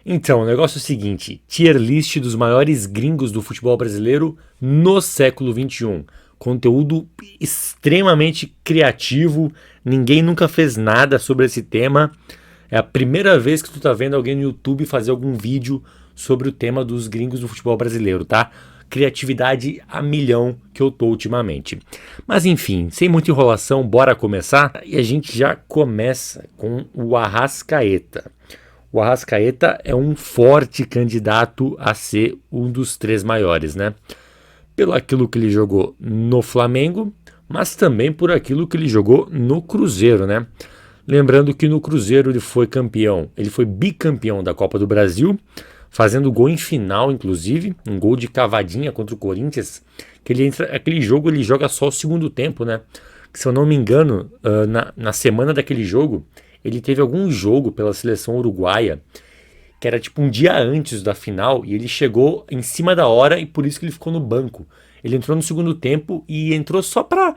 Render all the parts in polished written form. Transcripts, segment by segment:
Então, o negócio é o seguinte, tier list dos maiores gringos do futebol brasileiro no século XXI. Conteúdo extremamente criativo, ninguém nunca fez nada sobre esse tema. É a primeira vez que tu tá vendo alguém no YouTube fazer algum vídeo sobre o tema dos gringos do futebol brasileiro, tá? Criatividade a milhão que eu tô ultimamente. Mas enfim, sem muita enrolação, bora começar? E a gente já começa com o Arrascaeta. O Arrascaeta é um forte candidato a ser um dos três maiores, né? Pelo aquilo que ele jogou no Flamengo, mas também por aquilo que ele jogou no Cruzeiro, né? Lembrando que no Cruzeiro ele foi campeão, ele foi bicampeão da Copa do Brasil, fazendo gol em final, inclusive, um gol de cavadinha contra o Corinthians, que ele entra, aquele jogo ele joga só o segundo tempo, né? Que, se eu não me engano, na semana daquele jogo, ele teve algum jogo pela seleção uruguaia, que era tipo um dia antes da final, e ele chegou em cima da hora e por isso que ele ficou no banco. Ele entrou no segundo tempo e entrou só pra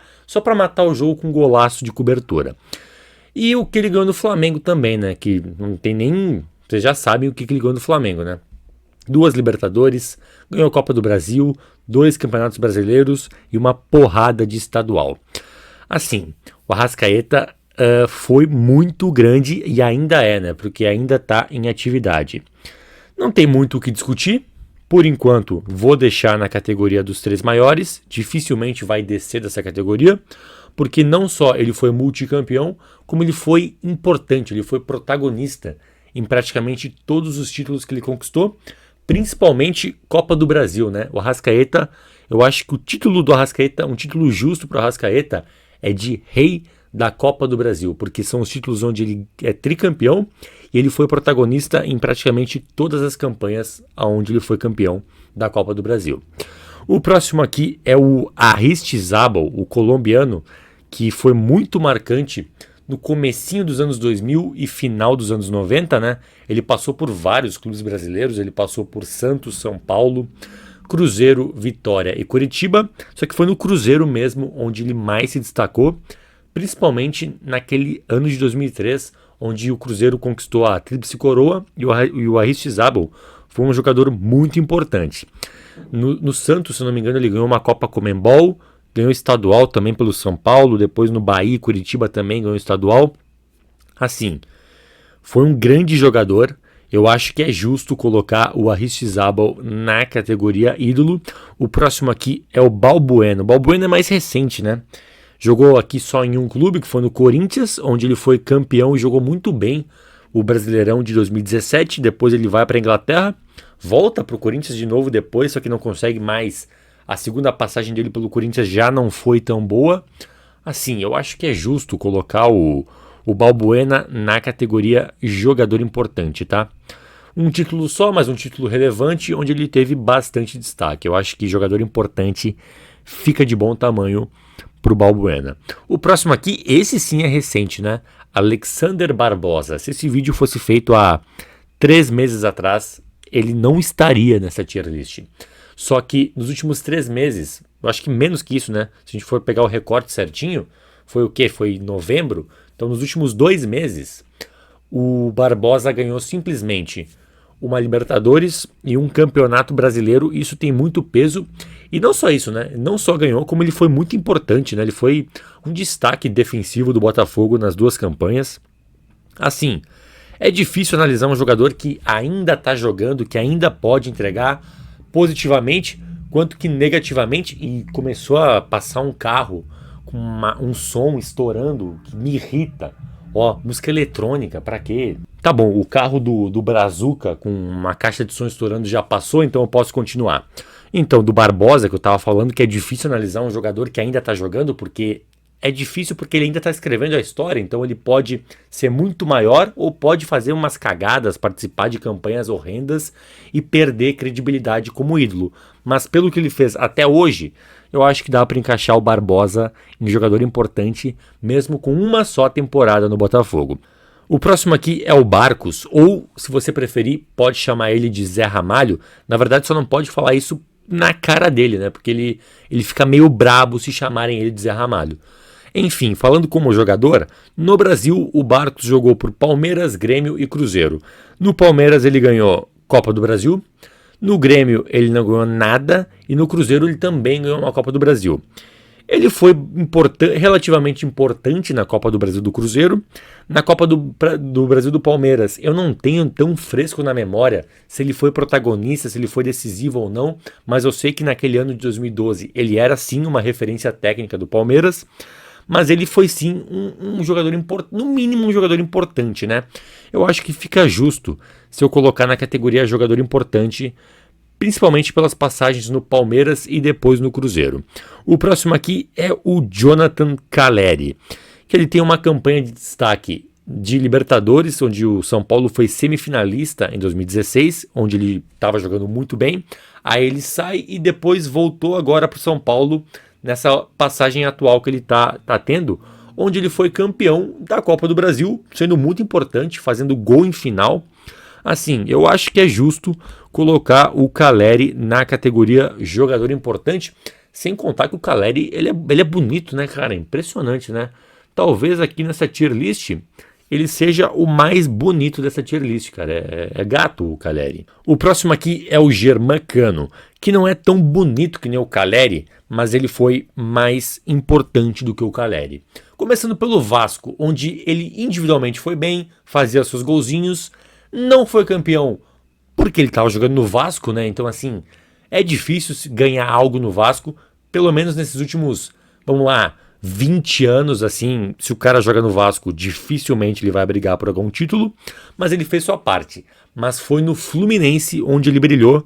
matar o jogo com um golaço de cobertura. E o que ele ganhou no Flamengo também, né? Que não tem nem... Vocês já sabem o que ele ganhou no Flamengo, né? 2 Libertadores, ganhou a Copa do Brasil, 2 Campeonatos Brasileiros e uma porrada de estadual. Assim, o Arrascaeta foi muito grande e ainda é, né? Porque ainda está em atividade. Não tem muito o que discutir. Por enquanto, vou deixar na categoria dos 3 maiores. Dificilmente vai descer dessa categoria. Porque não só ele foi multicampeão, como ele foi importante, ele foi protagonista em praticamente todos os títulos que ele conquistou, principalmente Copa do Brasil, né? O Arrascaeta, eu acho que o título do Arrascaeta, um título justo para o Arrascaeta, é de Rei da Copa do Brasil, porque são os títulos onde ele é tricampeão e ele foi protagonista em praticamente todas as campanhas onde ele foi campeão da Copa do Brasil. O próximo aqui é o Aristizábal, o colombiano, que foi muito marcante no comecinho dos anos 2000 e final dos anos 90, né? Ele passou por vários clubes brasileiros, ele passou por Santos, São Paulo, Cruzeiro, Vitória e Coritiba, só que foi no Cruzeiro mesmo onde ele mais se destacou, principalmente naquele ano de 2003, onde o Cruzeiro conquistou a Tríplice Coroa e o Aristizábal foi um jogador muito importante. No Santos, se não me engano, ele ganhou uma Copa Conmebol, ganhou estadual também pelo São Paulo, depois no Bahia e Curitiba também ganhou estadual. Assim, foi um grande jogador. Eu acho que é justo colocar o Aristizábal na categoria ídolo. O próximo aqui é o Balbuena. O Balbuena é mais recente, né? Jogou aqui só em um clube, que foi no Corinthians, onde ele foi campeão e jogou muito bem o Brasileirão de 2017. Depois ele vai para a Inglaterra, volta para o Corinthians de novo depois, só que não consegue mais. A segunda passagem dele pelo Corinthians já não foi tão boa. Assim, eu acho que é justo colocar o Balbuena na categoria jogador importante, tá? Um título só, mas um título relevante, onde ele teve bastante destaque. Eu acho que jogador importante fica de bom tamanho pro Balbuena. O próximo aqui, esse sim é recente, né? Alexander Barbosa. Se esse vídeo fosse feito há 3 meses atrás, ele não estaria nessa tier list. Só que nos últimos 3 meses, eu acho que menos que isso, né? Se a gente for pegar o recorte certinho, foi o quê? Foi em novembro. Então nos últimos 2 meses, o Barbosa ganhou simplesmente uma Libertadores e um Campeonato Brasileiro. Isso tem muito peso. E não só isso, né? Não só ganhou, como ele foi muito importante, né? Ele foi um destaque defensivo do Botafogo nas 2 campanhas. Assim, é difícil analisar um jogador que ainda está jogando, que ainda pode entregar positivamente, quanto que negativamente, e começou a passar um carro com um som estourando que me irrita. Ó, música eletrônica, pra quê? Tá bom, o carro do Brazuca com uma caixa de som estourando já passou, então eu posso continuar. Então, do Barbosa, que eu tava falando, que é difícil analisar um jogador que ainda tá jogando, porque é difícil porque ele ainda está escrevendo a história, então ele pode ser muito maior ou pode fazer umas cagadas, participar de campanhas horrendas e perder credibilidade como ídolo. Mas pelo que ele fez até hoje, eu acho que dá para encaixar o Barbosa em jogador importante, mesmo com uma só temporada no Botafogo. O próximo aqui é o Barcos, ou se você preferir, pode chamar ele de Zé Ramalho. Na verdade, só não pode falar isso na cara dele, né? Porque ele fica meio brabo se chamarem ele de Zé Ramalho. Enfim, falando como jogador, no Brasil o Barcos jogou por Palmeiras, Grêmio e Cruzeiro. No Palmeiras ele ganhou Copa do Brasil, no Grêmio ele não ganhou nada e no Cruzeiro ele também ganhou uma Copa do Brasil. Ele foi relativamente importante na Copa do Brasil do Cruzeiro. Na Copa do Brasil do Palmeiras, eu não tenho tão fresco na memória se ele foi protagonista, se ele foi decisivo ou não, mas eu sei que naquele ano de 2012 ele era sim uma referência técnica do Palmeiras, mas ele foi sim um jogador importante, no mínimo um jogador importante, né? Eu acho que fica justo se eu colocar na categoria jogador importante, principalmente pelas passagens no Palmeiras e depois no Cruzeiro. O próximo aqui é o Jonathan Calleri, que ele tem uma campanha de destaque de Libertadores, onde o São Paulo foi semifinalista em 2016, onde ele estava jogando muito bem. Aí ele sai e depois voltou agora para o São Paulo nessa passagem atual que ele tá tendo, onde ele foi campeão da Copa do Brasil, sendo muito importante, fazendo gol em final. Assim, eu acho que é justo colocar o Calleri na categoria jogador importante, sem contar que o Calleri, ele é bonito, né, cara? Impressionante, né? Talvez aqui nessa tier list ele seja o mais bonito dessa tier list, cara. É gato o Calleri. O próximo aqui é o Germancano, que não é tão bonito que nem o Calleri, mas ele foi mais importante do que o Calleri. Começando pelo Vasco, onde ele individualmente foi bem, fazia seus golzinhos, não foi campeão porque ele estava jogando no Vasco, né? Então, assim, é difícil ganhar algo no Vasco, pelo menos nesses últimos, vamos lá, 20 anos, assim, se o cara joga no Vasco, dificilmente ele vai brigar por algum título, mas ele fez sua parte. Mas foi no Fluminense onde ele brilhou,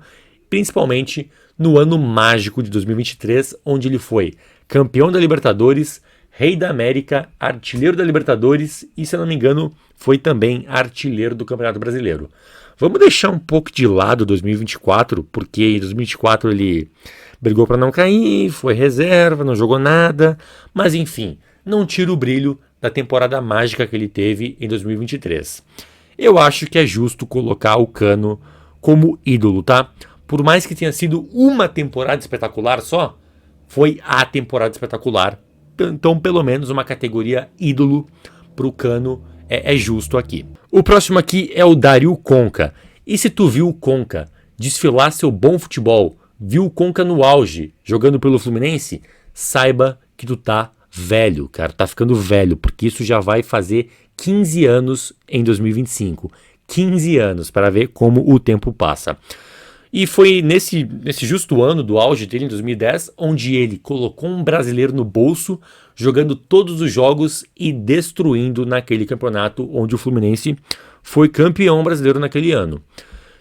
principalmente no ano mágico de 2023, onde ele foi campeão da Libertadores, Rei da América, artilheiro da Libertadores e, se eu não me engano, foi também artilheiro do Campeonato Brasileiro. Vamos deixar um pouco de lado 2024, porque em 2024 ele brigou para não cair, foi reserva, não jogou nada, mas enfim, não tira o brilho da temporada mágica que ele teve em 2023. Eu acho que é justo colocar o Cano como ídolo, tá? Por mais que tenha sido uma temporada espetacular só, foi a temporada espetacular. Então, pelo menos uma categoria ídolo para o Cano é justo aqui. O próximo aqui é o Dario Conca. E se tu viu o Conca desfilar seu bom futebol, viu o Conca no auge, jogando pelo Fluminense, saiba que tu tá velho, cara. Tá ficando velho, porque isso já vai fazer 15 anos em 2025. 15 anos, para ver como o tempo passa. E foi nesse justo ano do auge dele, em 2010, onde ele colocou um brasileiro no bolso, jogando todos os jogos e destruindo naquele campeonato onde o Fluminense foi campeão brasileiro naquele ano.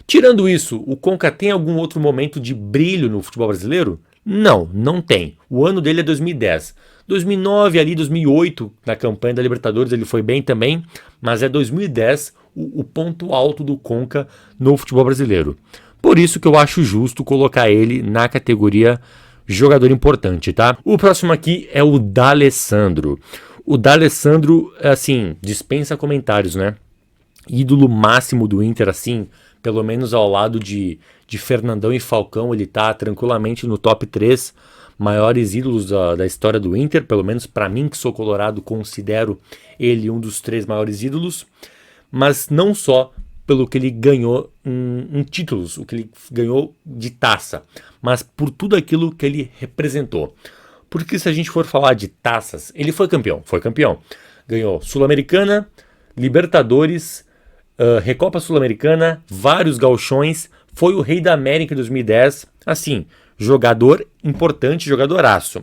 Tirando isso, o Conca tem algum outro momento de brilho no futebol brasileiro? Não, não tem. O ano dele é 2010. 2009, ali 2008, na campanha da Libertadores, ele foi bem também, mas é 2010 o ponto alto do Conca no futebol brasileiro. Por isso que eu acho justo colocar ele na categoria jogador importante, tá? O próximo aqui é o D'Alessandro. O D'Alessandro, assim, dispensa comentários, né? Ídolo máximo do Inter, assim, pelo menos ao lado de Fernandão e Falcão, ele tá tranquilamente no top 3 maiores ídolos da história do Inter, pelo menos para mim, que sou colorado, considero ele um dos 3 maiores ídolos, mas não só pelo que ele ganhou em títulos, o que ele ganhou de taça, mas por tudo aquilo que ele representou. Porque se a gente for falar de taças, ele foi campeão. Ganhou Sul-Americana, Libertadores, Recopa Sul-Americana, vários gauchões, foi o Rei da América em 2010, assim, jogador importante, jogadoraço.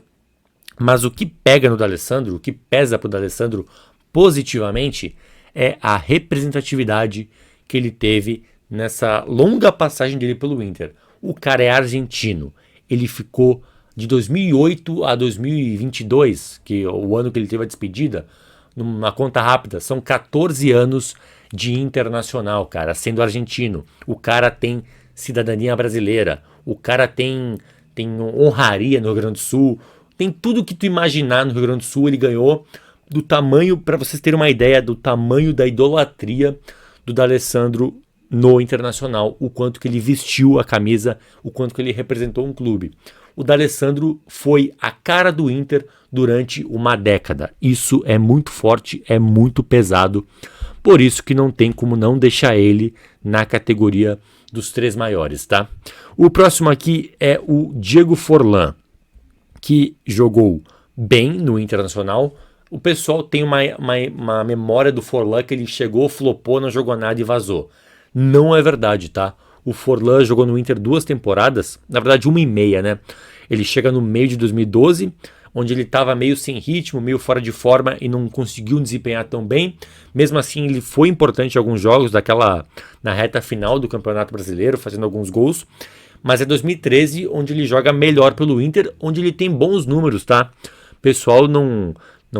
Mas o que pega no D'Alessandro, o que pesa pro D'Alessandro positivamente é a representatividade que ele teve nessa longa passagem dele pelo Inter. O cara é argentino, ele ficou de 2008 a 2022, que é o ano que ele teve a despedida, numa conta rápida, são 14 anos de internacional, cara, sendo argentino. O cara tem cidadania brasileira, o cara tem honraria no Rio Grande do Sul, tem tudo que tu imaginar no Rio Grande do Sul, ele ganhou. Do tamanho, para vocês terem uma ideia do tamanho da idolatria do D'Alessandro no Internacional, o quanto que ele vestiu a camisa, o quanto que ele representou um clube. o D'Alessandro foi a cara do Inter durante uma década. Isso é muito forte, é muito pesado, por isso que não tem como não deixar ele na categoria dos 3 maiores, tá? O próximo aqui é o Diego Forlan, que jogou bem no Internacional. O pessoal tem uma memória do Forlan que ele chegou, flopou, não jogou nada e vazou. Não é verdade, tá? O Forlan jogou no Inter 2 temporadas, na verdade 1,5, né? Ele chega no meio de 2012, onde ele estava meio sem ritmo, meio fora de forma e não conseguiu desempenhar tão bem. Mesmo assim, ele foi importante em alguns jogos na reta final do Campeonato Brasileiro, fazendo alguns gols. Mas é 2013 onde ele joga melhor pelo Inter, onde ele tem bons números, tá? O pessoal não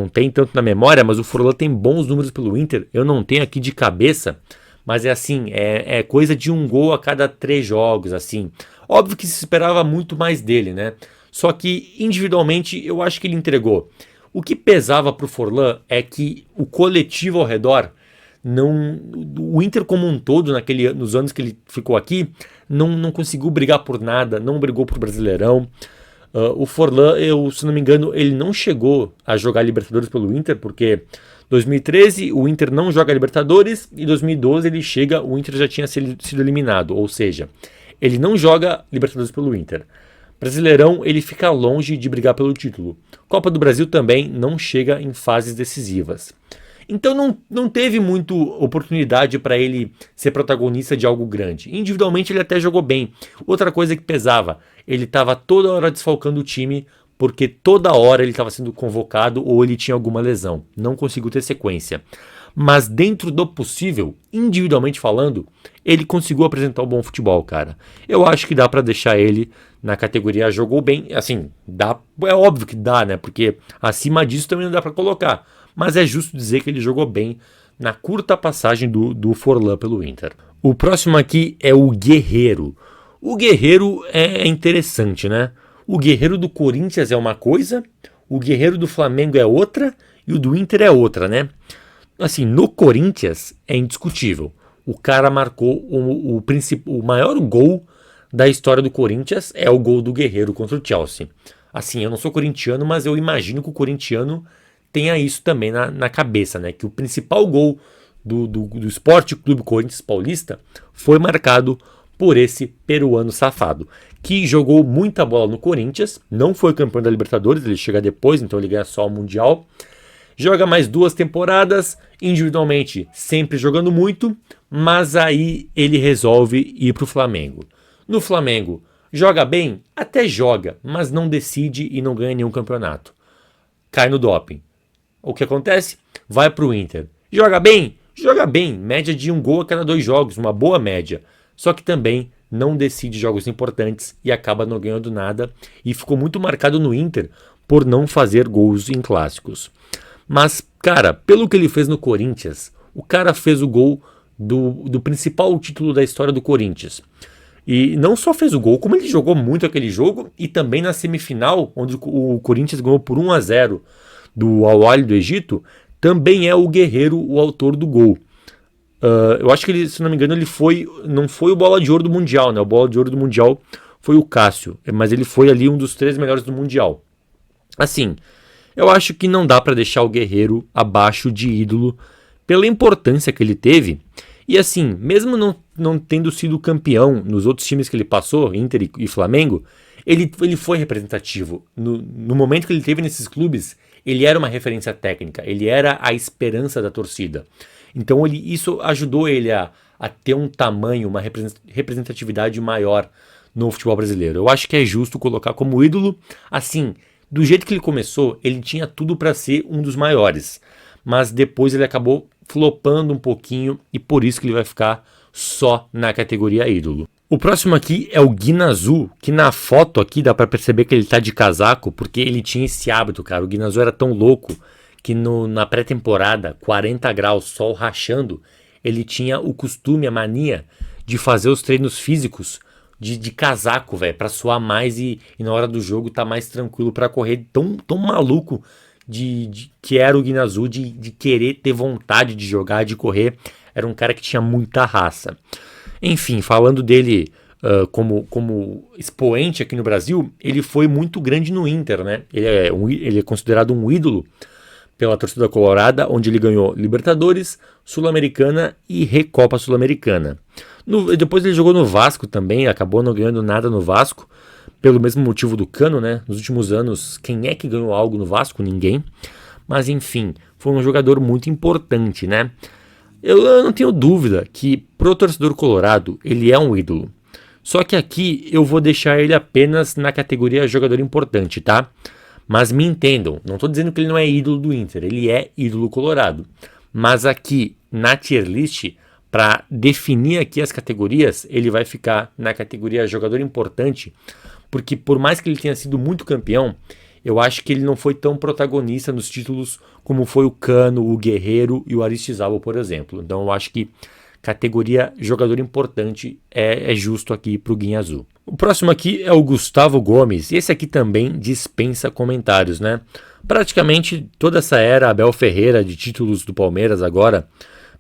tem tanto na memória, mas o Forlan tem bons números pelo Inter. Eu não tenho aqui de cabeça, mas é assim, é coisa de 1 gol a cada 3 jogos, assim. Óbvio que se esperava muito mais dele, né? Só que individualmente eu acho que ele entregou. O que pesava pro Forlan é que o coletivo ao redor, o Inter como um todo, nos anos que ele ficou aqui, não conseguiu brigar por nada, não brigou por Brasileirão. O Forlan, se não me engano, ele não chegou a jogar Libertadores pelo Inter, porque 2013 o Inter não joga Libertadores e 2012 ele chega, o Inter já tinha sido eliminado, ou seja, ele não joga Libertadores pelo Inter. Brasileirão, ele fica longe de brigar pelo título. Copa do Brasil também não chega em fases decisivas. Então não teve muita oportunidade para ele ser protagonista de algo grande. Individualmente ele até jogou bem. Outra coisa que pesava, ele estava toda hora desfalcando o time, porque toda hora ele estava sendo convocado ou ele tinha alguma lesão. Não conseguiu ter sequência. Mas dentro do possível, individualmente falando, ele conseguiu apresentar um bom futebol, cara. Eu acho que dá para deixar ele na categoria jogou bem. Assim, é óbvio que dá, né? Porque acima disso também não dá para colocar. Mas é justo dizer que ele jogou bem na curta passagem do Forlan pelo Inter. O próximo aqui é o Guerreiro. O Guerreiro é interessante, né? O Guerreiro do Corinthians é uma coisa, o Guerreiro do Flamengo é outra e o do Inter é outra, né? Assim, no Corinthians é indiscutível. O cara marcou o maior gol da história do Corinthians, é o gol do Guerreiro contra o Chelsea. Assim, eu não sou corintiano, mas eu imagino que o corintiano tenha isso também na cabeça, né? Que o principal gol do Sport Clube Corinthians Paulista foi marcado por esse peruano safado, que jogou muita bola no Corinthians, não foi campeão da Libertadores, ele chega depois, então ele ganha só o Mundial. Joga mais 2 temporadas, individualmente sempre jogando muito, mas aí ele resolve ir para o Flamengo. No Flamengo, joga bem? Até joga, mas não decide e não ganha nenhum campeonato. Cai no doping. O que acontece? Vai para o Inter. Joga bem? Joga bem, média de 1 gol a cada 2 jogos, uma boa média. Só que também não decide jogos importantes e acaba não ganhando nada. E ficou muito marcado no Inter por não fazer gols em clássicos. Mas, cara, pelo que ele fez no Corinthians, o cara fez o gol do principal título da história do Corinthians. E não só fez o gol, como ele jogou muito aquele jogo e também na semifinal, onde o Corinthians ganhou por 1-0 do Al-Ahly do Egito, também é o Guerreiro o autor do gol. Eu acho que ele, se não me engano, não foi o Bola de Ouro do Mundial, né? O Bola de Ouro do Mundial foi o Cássio, mas ele foi ali um dos 3 melhores do Mundial. Assim, eu acho que não dá para deixar o Guerreiro abaixo de ídolo pela importância que ele teve. E assim, mesmo não tendo sido campeão nos outros times que ele passou, Inter e Flamengo, ele foi representativo. No momento que ele teve nesses clubes, ele era uma referência técnica, ele era a esperança da torcida. Então isso ajudou ele a ter um tamanho, uma representatividade maior no futebol brasileiro. Eu acho que é justo colocar como ídolo, assim, do jeito que ele começou, ele tinha tudo para ser um dos maiores. Mas depois ele acabou flopando um pouquinho e por isso que ele vai ficar só na categoria ídolo. O próximo aqui é o Guinazu, que na foto aqui dá para perceber que ele tá de casaco, porque ele tinha esse hábito, cara. O Guinazu era tão louco que na pré-temporada, 40 graus, sol rachando, ele tinha o costume, a mania de fazer os treinos físicos de casaco, velho, para suar mais e na hora do jogo tá mais tranquilo para correr. Tão maluco que era o Guinazu, de querer ter vontade de jogar, de correr. Era um cara que tinha muita raça. Enfim, falando dele como expoente aqui no Brasil, ele foi muito grande no Inter, né? Ele é considerado um ídolo pela torcida colorada, onde ele ganhou Libertadores, Sul-Americana e Recopa Sul-Americana. Depois ele jogou no Vasco também, acabou não ganhando nada no Vasco, pelo mesmo motivo do Cano, né? Nos últimos anos, quem é que ganhou algo no Vasco? Ninguém. Mas enfim, foi um jogador muito importante, né? Eu não tenho dúvida que pro torcedor colorado ele é um ídolo. Só que aqui eu vou deixar ele apenas na categoria jogador importante, tá? Mas me entendam, não estou dizendo que ele não é ídolo do Inter, ele é ídolo colorado. Mas aqui na tier list, para definir aqui as categorias, ele vai ficar na categoria jogador importante, porque por mais que ele tenha sido muito campeão, eu acho que ele não foi tão protagonista nos títulos como foi o Cano, o Guerreiro e o Aristizábal, por exemplo. Então eu acho que categoria jogador importante é justo aqui para o Guinha Azul. O próximo aqui é o Gustavo Gomes, e esse aqui também dispensa comentários, né? Praticamente toda essa era Abel Ferreira de títulos do Palmeiras agora,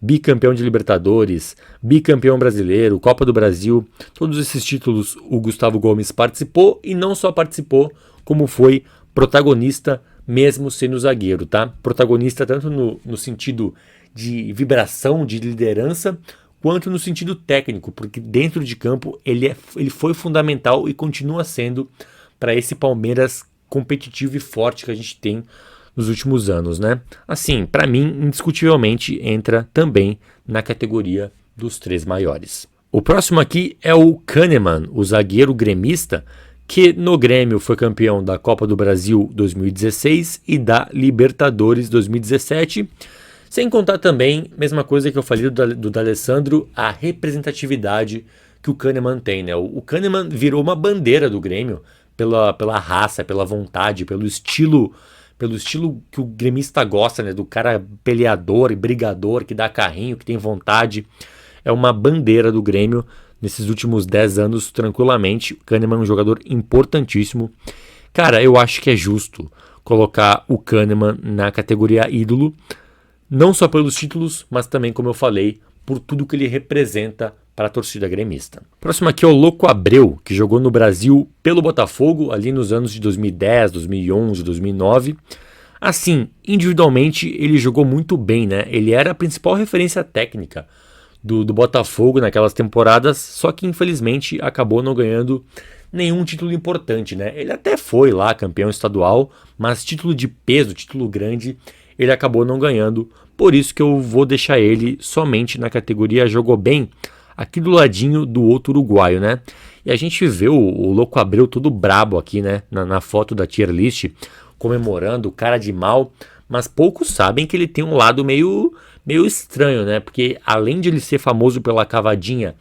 bicampeão de Libertadores, bicampeão brasileiro, Copa do Brasil, todos esses títulos o Gustavo Gomes participou e não só participou, como foi protagonista mesmo sendo zagueiro, tá? Protagonista tanto no sentido de vibração, de liderança, quanto no sentido técnico, porque dentro de campo ele foi fundamental e continua sendo para esse Palmeiras competitivo e forte que a gente tem nos últimos anos, né? Assim, para mim, indiscutivelmente entra também na categoria dos três maiores. O próximo aqui é o Kahneman, o zagueiro gremista, que no Grêmio foi campeão da Copa do Brasil 2016 e da Libertadores 2017, sem contar também, mesma coisa que eu falei do D'Alessandro, a representatividade que o Kahneman tem, né? O Kahneman virou uma bandeira do Grêmio pela raça, pela vontade, pelo estilo que o gremista gosta, né? Do cara peleador e brigador, que dá carrinho, que tem vontade. É uma bandeira do Grêmio nesses últimos 10 anos, tranquilamente. O Kahneman é um jogador importantíssimo. Cara, eu acho que é justo colocar o Kahneman na categoria ídolo, não só pelos títulos, mas também, como eu falei, por tudo que ele representa para a torcida gremista. Próximo aqui é o Louco Abreu, que jogou no Brasil pelo Botafogo, ali nos anos de 2010, 2011, 2009. Assim, individualmente, ele jogou muito bem, né? Ele era a principal referência técnica do Botafogo naquelas temporadas, só que infelizmente acabou não ganhando nenhum título importante, né? Ele até foi lá campeão estadual, mas título de peso, título grande, ele acabou não ganhando. Por isso que eu vou deixar ele somente na categoria jogou bem, aqui do ladinho do outro uruguaio, né? E a gente vê o Louco Abreu todo brabo aqui, né? Na foto da tier list, comemorando, cara de mal, mas poucos sabem que ele tem um lado meio estranho, né? Porque além de ele ser famoso pela cavadinha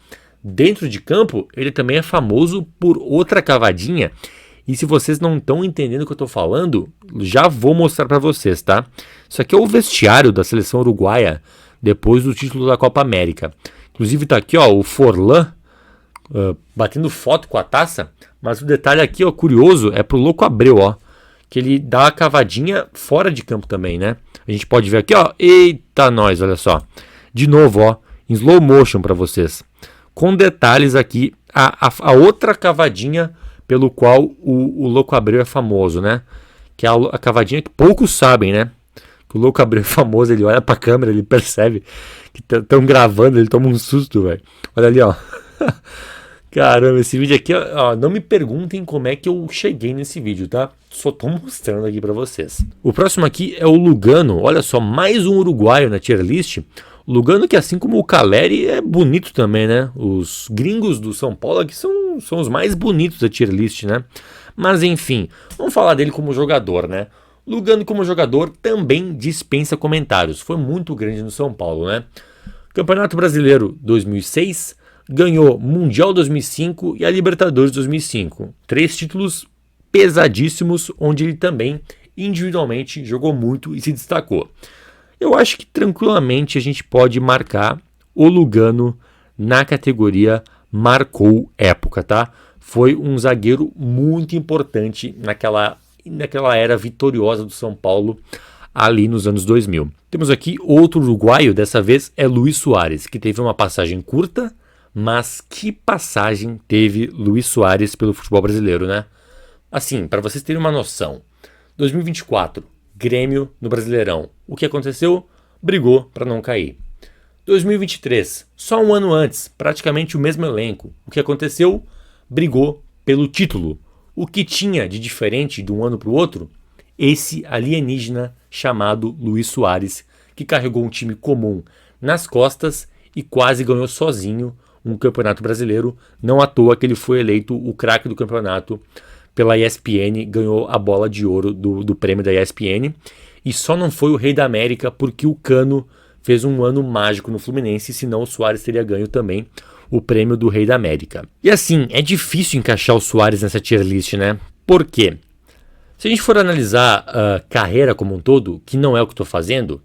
dentro de campo, ele também é famoso por outra cavadinha. E se vocês não estão entendendo o que eu estou falando, já vou mostrar para vocês, tá? Isso aqui é o vestiário da seleção uruguaia depois do título da Copa América. Inclusive tá aqui, ó, o Forlan batendo foto com a taça, mas o detalhe aqui, ó, curioso, é pro Louco Abreu, ó, que ele dá a cavadinha fora de campo também, né? A gente pode ver aqui, ó, eita nós, olha só. De novo, ó, em slow motion para vocês. Com detalhes aqui, a outra cavadinha pelo qual o Louco Abreu é famoso, né? Que é a cavadinha que poucos sabem, né? Que o Louco Abreu é famoso, ele olha pra câmera, ele percebe que estão gravando, ele toma um susto, velho. Olha ali, ó. Caramba, esse vídeo aqui, ó, não me perguntem como é que eu cheguei nesse vídeo, tá? Só tô mostrando aqui pra vocês. O próximo aqui é o Lugano, olha só, mais um uruguaio na tier list. O Lugano que, assim como o Caleri, é bonito também, né? Os gringos do São Paulo aqui são os mais bonitos da tier list, né? Mas enfim, vamos falar dele como jogador, né? Lugano como jogador também dispensa comentários, foi muito grande no São Paulo, né? Campeonato Brasileiro 2006, ganhou Mundial 2005 e a Libertadores 2005. 3 títulos pesadíssimos, onde ele também individualmente jogou muito e se destacou. Eu acho que tranquilamente a gente pode marcar o Lugano na categoria marcou época, tá? Foi um zagueiro muito importante naquela era vitoriosa do São Paulo ali nos anos 2000. Temos aqui outro uruguaio, dessa vez é Luis Suárez, que teve uma passagem curta, Mas que passagem teve Luis Soares pelo futebol brasileiro, né? Assim, para vocês terem uma noção, 2024, Grêmio no Brasileirão. O que aconteceu? Brigou para não cair. 2023, só um ano antes, praticamente o mesmo elenco. O que aconteceu? Brigou pelo título. O que tinha de diferente de um ano para o outro? Esse alienígena chamado Luis Soares, que carregou um time comum nas costas e quase ganhou sozinho um campeonato brasileiro. Não à toa que ele foi eleito o craque do campeonato pela ESPN, ganhou a bola de ouro do prêmio da ESPN. E só não foi o Rei da América porque o Cano fez um ano mágico no Fluminense, senão o Soares teria ganho também o prêmio do Rei da América. E assim, é difícil encaixar o Soares nessa tier list, né? Por quê? Se a gente for analisar a carreira como um todo, que não é o que estou fazendo,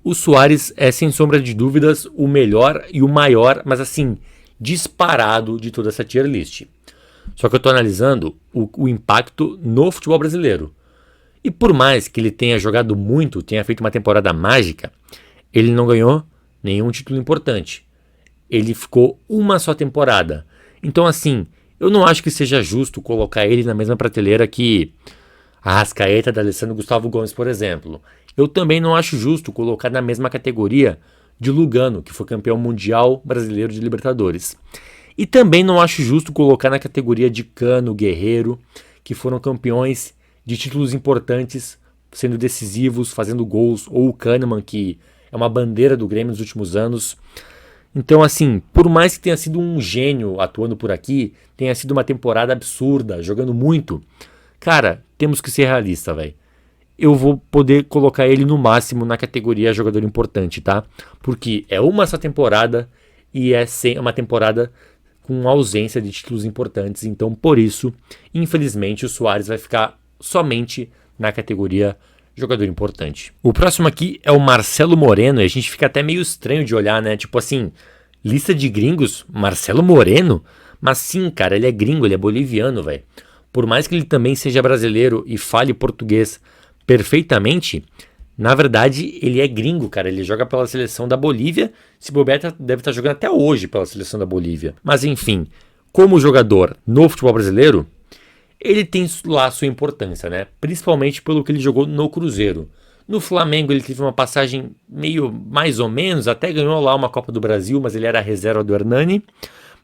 o Soares é sem sombra de dúvidas o melhor e o maior, mas assim, disparado de toda essa tier list. Só que eu estou analisando o impacto no futebol brasileiro. E por mais que ele tenha jogado muito, tenha feito uma temporada mágica, ele não ganhou nenhum título importante. Ele ficou uma só temporada. Então assim, eu não acho que seja justo colocar ele na mesma prateleira que a Arrascaeta, da Alessandro Gustavo Gomes, por exemplo. Eu também não acho justo colocar na mesma categoria de Lugano, que foi campeão mundial brasileiro de Libertadores. E também não acho justo colocar na categoria de Cano, Guerreiro, que foram campeões de títulos importantes, sendo decisivos, fazendo gols, ou o Kahneman, que é uma bandeira do Grêmio nos últimos anos. Então, assim, por mais que tenha sido um gênio atuando por aqui, tenha sido uma temporada absurda, jogando muito, cara, temos que ser realistas, velho. Eu vou poder colocar ele no máximo na categoria jogador importante, tá? Porque é uma só temporada e é uma temporada com ausência de títulos importantes. Então, por isso, infelizmente, o Soares vai ficar somente na categoria jogador importante. O próximo aqui é o Marcelo Moreno, e a gente fica até meio estranho de olhar, né? Tipo assim, lista de gringos, Marcelo Moreno? Mas sim, cara, ele é gringo, ele é boliviano, velho. Por mais que ele também seja brasileiro e fale português perfeitamente, na verdade ele é gringo, cara. Ele joga pela seleção da Bolívia. Se bobear, deve estar jogando até hoje pela seleção da Bolívia. Mas enfim, como jogador no futebol brasileiro, ele tem lá sua importância, né? Principalmente pelo que ele jogou no Cruzeiro. No Flamengo ele teve uma passagem meio mais ou menos, até ganhou lá uma Copa do Brasil, mas ele era a reserva do Hernani.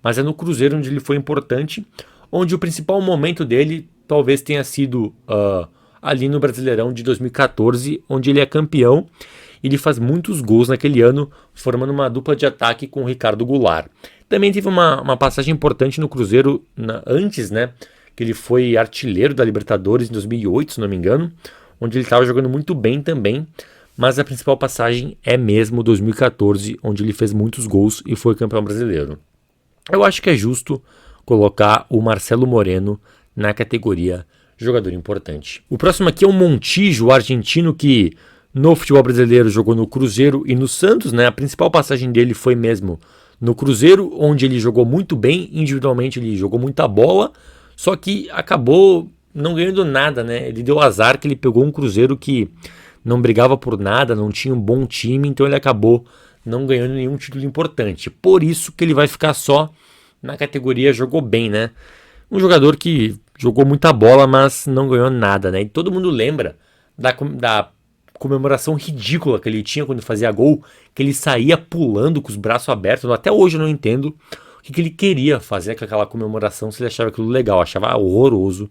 Mas é no Cruzeiro onde ele foi importante, onde o principal momento dele talvez tenha sido ali no Brasileirão de 2014, onde ele é campeão. Ele faz muitos gols naquele ano, formando uma dupla de ataque com o Ricardo Goulart. Também teve uma passagem importante no Cruzeiro antes, né? Que ele foi artilheiro da Libertadores em 2008, se não me engano, onde ele estava jogando muito bem também. Mas a principal passagem é mesmo 2014, onde ele fez muitos gols e foi campeão brasileiro. Eu acho que é justo colocar o Marcelo Moreno na categoria jogador importante. O próximo aqui é o Montijo, o argentino que no futebol brasileiro jogou no Cruzeiro e no Santos, né? A principal passagem dele foi mesmo no Cruzeiro, onde ele jogou muito bem, individualmente ele jogou muita bola, só que acabou não ganhando nada, né? Ele deu azar que ele pegou um Cruzeiro que não brigava por nada, não tinha um bom time, então ele acabou não ganhando nenhum título importante. Por isso que ele vai ficar só na categoria jogou bem, né? Um jogador que jogou muita bola, mas não ganhou nada, né? E todo mundo lembra da comemoração ridícula que ele tinha quando fazia gol, que ele saía pulando com os braços abertos. Até hoje eu não entendo o que ele queria fazer com aquela comemoração, se ele achava aquilo legal. Eu achava horroroso.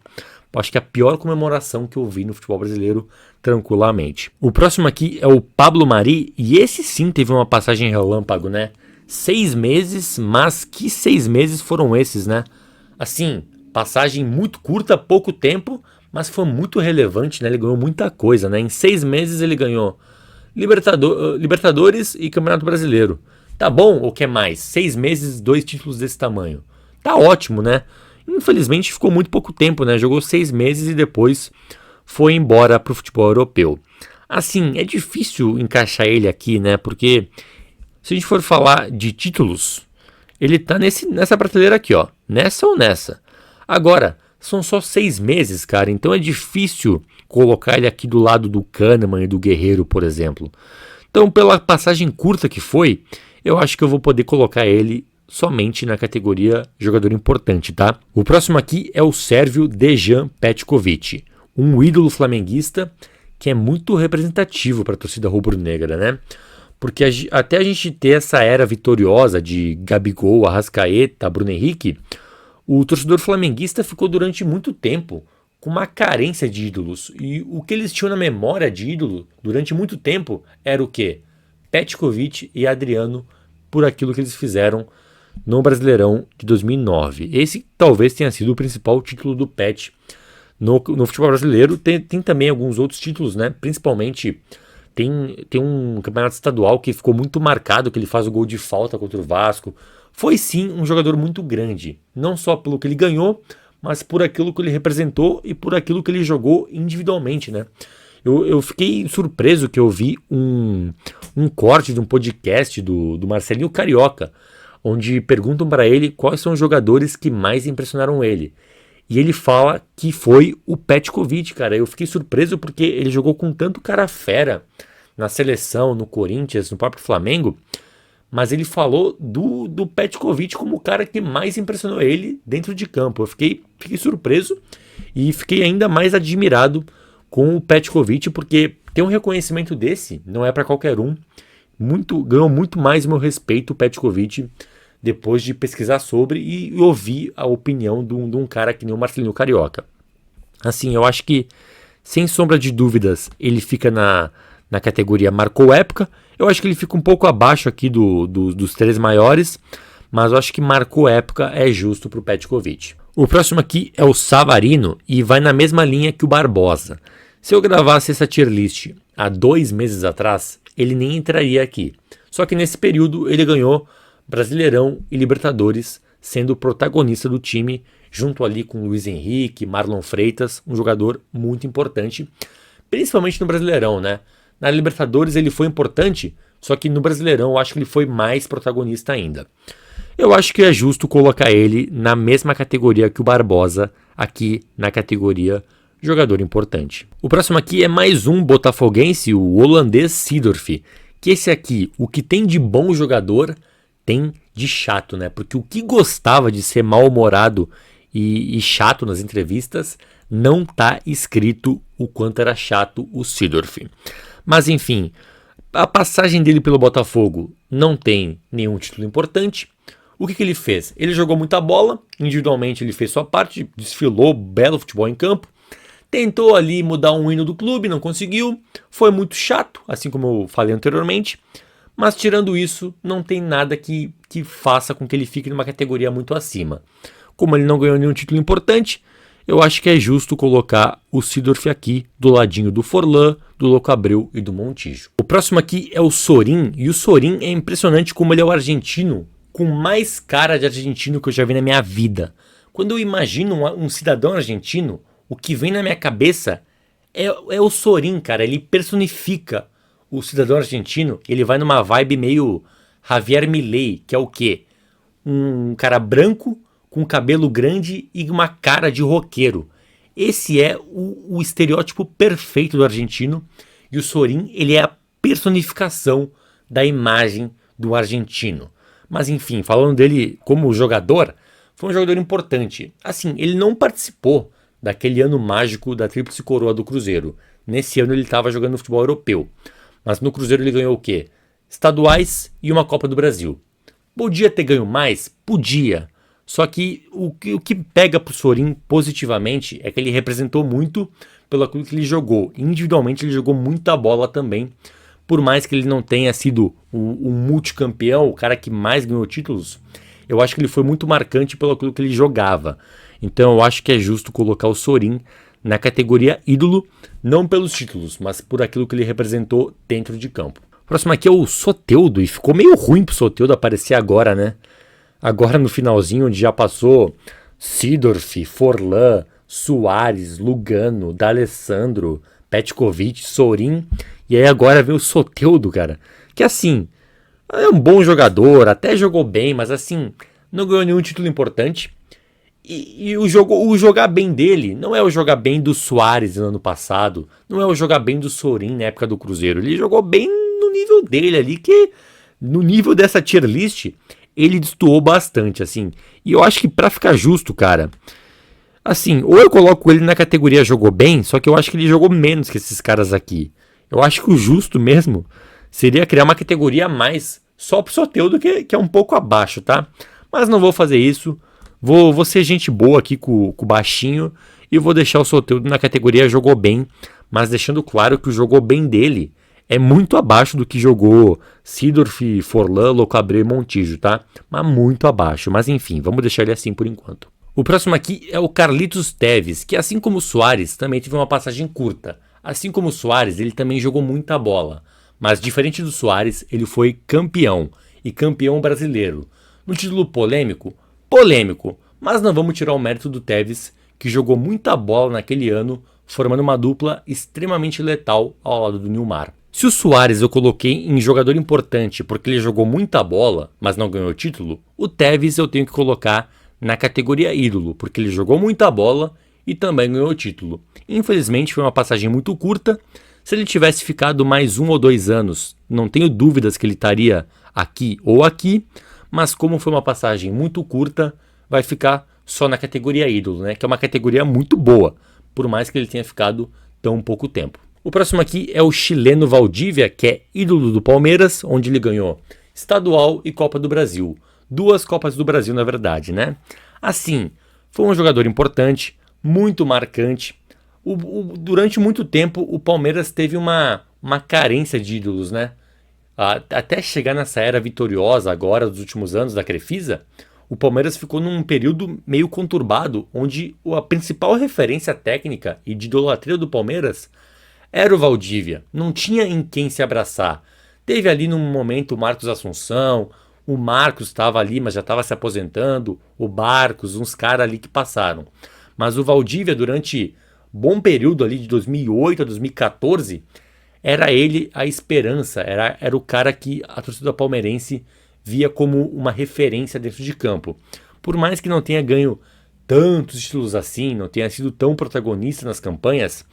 Acho que é a pior comemoração que eu vi no futebol brasileiro, tranquilamente. O próximo aqui é o Pablo Mari, e esse sim teve uma passagem relâmpago, né? 6 meses, mas que 6 meses foram esses, né? Assim, passagem muito curta, pouco tempo, mas foi muito relevante, né? Ele ganhou muita coisa, né? Em 6 meses ele ganhou Libertadores e Campeonato Brasileiro. Tá bom, ou quer mais? 6 meses, 2 títulos desse tamanho. Tá ótimo, né? Infelizmente ficou muito pouco tempo, né? Jogou 6 meses e depois foi embora pro futebol europeu. Assim, é difícil encaixar ele aqui, né? Porque se a gente for falar de títulos, ele tá nessa prateleira aqui, ó. Nessa ou nessa. Agora, são só 6 meses, cara. Então é difícil colocar ele aqui do lado do Kahneman e do Guerreiro, por exemplo. Então, pela passagem curta que foi, eu acho que eu vou poder colocar ele somente na categoria jogador importante, tá? O próximo aqui é o sérvio Dejan Petkovic, um ídolo flamenguista que é muito representativo para a torcida rubro-negra, né? Porque até a gente ter essa era vitoriosa de Gabigol, Arrascaeta, Bruno Henrique, o torcedor flamenguista ficou durante muito tempo com uma carência de ídolos. E o que eles tinham na memória de ídolo durante muito tempo era o quê? Petkovic e Adriano, por aquilo que eles fizeram no Brasileirão de 2009. Esse talvez tenha sido o principal título do Pet no futebol brasileiro. Tem também alguns outros títulos, né? Principalmente tem um campeonato estadual que ficou muito marcado, que ele faz o gol de falta contra o Vasco. Foi sim um jogador muito grande, não só pelo que ele ganhou, mas por aquilo que ele representou e por aquilo que ele jogou individualmente, né? Eu fiquei surpreso que eu vi um corte de um podcast do Marcelinho Carioca, onde perguntam para ele quais são os jogadores que mais impressionaram ele. E ele fala que foi o Petkovic, cara. Eu fiquei surpreso porque ele jogou com tanto cara fera na seleção, no Corinthians, no próprio Flamengo, mas ele falou do Petkovic como o cara que mais impressionou ele dentro de campo. Eu fiquei surpreso e fiquei ainda mais admirado com o Petkovic, porque ter um reconhecimento desse não é para qualquer um. Ganhou muito mais meu respeito o Petkovic depois de pesquisar sobre e ouvir a opinião de um cara que nem o Marcelinho Carioca. Assim, eu acho que, sem sombra de dúvidas, ele fica na categoria marcou época. Eu acho que ele fica um pouco abaixo aqui dos três maiores, mas eu acho que marcou época é justo para o Petkovic. O próximo aqui é o Savarino e vai na mesma linha que o Barbosa. Se eu gravasse essa tier list há 2 meses atrás, ele nem entraria aqui. Só que nesse período ele ganhou Brasileirão e Libertadores, sendo o protagonista do time, junto ali com Luiz Henrique, Marlon Freitas, um jogador muito importante, principalmente no Brasileirão, né? Na Libertadores ele foi importante, só que no Brasileirão eu acho que ele foi mais protagonista ainda. Eu acho que é justo colocar ele na mesma categoria que o Barbosa, aqui na categoria jogador importante. O próximo aqui é mais um botafoguense, o holandês Seedorf, que esse aqui, o que tem de bom jogador, tem de chato, né? Porque o que gostava de ser mal-humorado e chato nas entrevistas, não tá escrito o quanto era chato o Seedorf. Mas enfim, a passagem dele pelo Botafogo não tem nenhum título importante. O que ele fez? Ele jogou muita bola, individualmente ele fez sua parte, desfilou belo futebol em campo, tentou ali mudar um hino do clube, não conseguiu, foi muito chato, assim como eu falei anteriormente, mas tirando isso, não tem nada que faça com que ele fique numa categoria muito acima. Como ele não ganhou nenhum título importante, eu acho que é justo colocar o Seedorf aqui do ladinho do Forlan, do Louco Abreu e do Montijo. O próximo aqui é o Sorin, e o Sorin é impressionante como ele é o argentino com mais cara de argentino que eu já vi na minha vida. Quando eu imagino um cidadão argentino, o que vem na minha cabeça é o Sorin, cara. Ele personifica o cidadão argentino. Ele vai numa vibe meio Javier Milei, que é o quê? Um cara branco com cabelo grande e uma cara de roqueiro. Esse é o estereótipo perfeito do argentino. E o Sorin, ele é a personificação da imagem do argentino. Mas enfim, falando dele como jogador, foi um jogador importante. Assim, ele não participou daquele ano mágico da Tríplice Coroa do Cruzeiro. Nesse ano ele estava jogando no futebol europeu. Mas no Cruzeiro ele ganhou o quê? Estaduais e uma Copa do Brasil. Podia ter ganho mais? Podia. Só que o que pega pro Sorin positivamente é que ele representou muito pelo aquilo que ele jogou. Individualmente ele jogou muita bola também. Por mais que ele não tenha sido o multicampeão, o cara que mais ganhou títulos, eu acho que ele foi muito marcante pelo aquilo que ele jogava. Então eu acho que é justo colocar o Sorin na categoria ídolo, não pelos títulos, mas por aquilo que ele representou dentro de campo. O próximo aqui é o Soteldo, e ficou meio ruim pro Soteldo aparecer agora, né? Agora no finalzinho, onde já passou Seedorf, Forlan, Soares, Lugano, D'Alessandro, Petkovic, Sorin, e aí agora vem o Soteldo, cara. Que assim, é um bom jogador, até jogou bem, mas assim, não ganhou nenhum título importante. E o jogar bem dele não é o jogar bem do Soares no ano passado, não é o jogar bem do Sorin na época do Cruzeiro. Ele jogou bem no nível dele ali, que no nível dessa tier list, ele destoou bastante, assim. E eu acho que pra ficar justo, cara, assim, ou eu coloco ele na categoria jogou bem, só que eu acho que ele jogou menos que esses caras aqui. Eu acho que o justo mesmo seria criar uma categoria a mais só pro Soteldo, que é um pouco abaixo, tá? Mas não vou fazer isso. Vou ser gente boa aqui com o baixinho e vou deixar o Soteldo na categoria jogou bem, mas deixando claro que o jogou bem dele é muito abaixo do que jogou Seedorf, Forlan, Locabré e Montijo, tá? Mas muito abaixo. Mas enfim, vamos deixar ele assim por enquanto. O próximo aqui é o Carlitos Tevez, que assim como o Suárez também teve uma passagem curta. Assim como o Suárez, ele também jogou muita bola. Mas diferente do Suárez, ele foi campeão, e campeão brasileiro. No título polêmico, mas não vamos tirar o mérito do Tevez, que jogou muita bola naquele ano, formando uma dupla extremamente letal ao lado do Nilmar. Se o Suárez eu coloquei em jogador importante porque ele jogou muita bola, mas não ganhou título, o Tevez eu tenho que colocar na categoria ídolo, porque ele jogou muita bola e também ganhou título. Infelizmente foi uma passagem muito curta. Se ele tivesse ficado mais 1 ou 2 anos, não tenho dúvidas que ele estaria aqui ou aqui, mas como foi uma passagem muito curta, vai ficar só na categoria ídolo, né? Que é uma categoria muito boa, por mais que ele tenha ficado tão pouco tempo. O próximo aqui é o chileno Valdívia, que é ídolo do Palmeiras, onde ele ganhou estadual e Copa do Brasil. 2 Copas do Brasil, na verdade, né? Assim, foi um jogador importante, muito marcante. Durante muito tempo, o Palmeiras teve uma carência de ídolos, né? Até chegar nessa era vitoriosa agora, dos últimos anos, da Crefisa, o Palmeiras ficou num período meio conturbado, onde a principal referência técnica e de idolatria do Palmeiras era o Valdívia. Não tinha em quem se abraçar. Teve ali num momento o Marcos Assunção, o Marcos estava ali, mas já estava se aposentando, o Barcos, uns caras ali que passaram. Mas o Valdívia, durante bom período ali de 2008 a 2014, era ele a esperança, era o cara que a torcida palmeirense via como uma referência dentro de campo. Por mais que não tenha ganho tantos títulos assim, não tenha sido tão protagonista nas campanhas,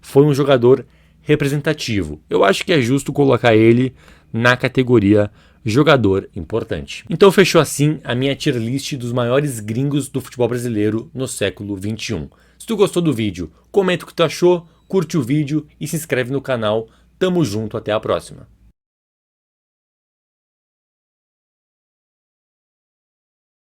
foi um jogador representativo. Eu acho que é justo colocar ele na categoria jogador importante. Então fechou assim a minha tier list dos maiores gringos do futebol brasileiro no século XXI. Se tu gostou do vídeo, comenta o que tu achou, curte o vídeo e se inscreve no canal. Tamo junto, até a próxima.